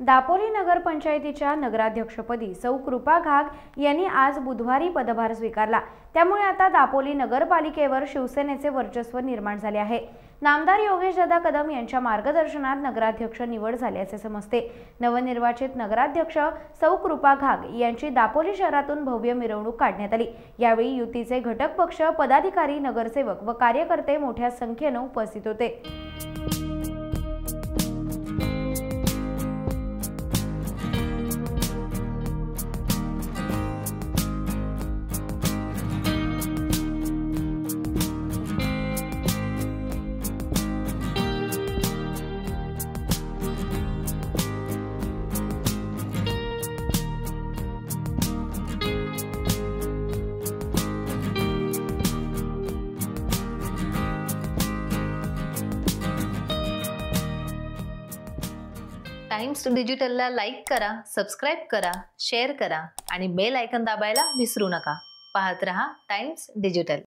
दापोली नगरपंचायतीच्या नगराध्यक्षपदी सौ कृपा घाग यांनी आज बुधवारी पदभार स्वीकारला। त्यामुळे आता दापोली नगरपालिकेवर शिवसेनेचे वर्चस्व निर्माण झाले आहे। नामदार योगेशदादा कदम यांच्या मार्गदर्शनात नगराध्यक्ष निवड झाल्याचे समजते। नवनिर्वाचित नगराध्यक्ष सौ कृपा घाग यांची दापोली शहरातून भव्य मिरवणूक काढण्यात आली। यावेळी युतीचे घटक पक्ष, पदाधिकारी, नगरसेवक व कार्यकर्ते मोठ्या संख्येने उपस्थित होते। टाइम्स डिजिटलला लाईक करा, सबस्क्राइब करा, शेअर करा आणि बेल आयकॉन दाबायला विसरू नका। पाहत रहा टाइम्स डिजिटल।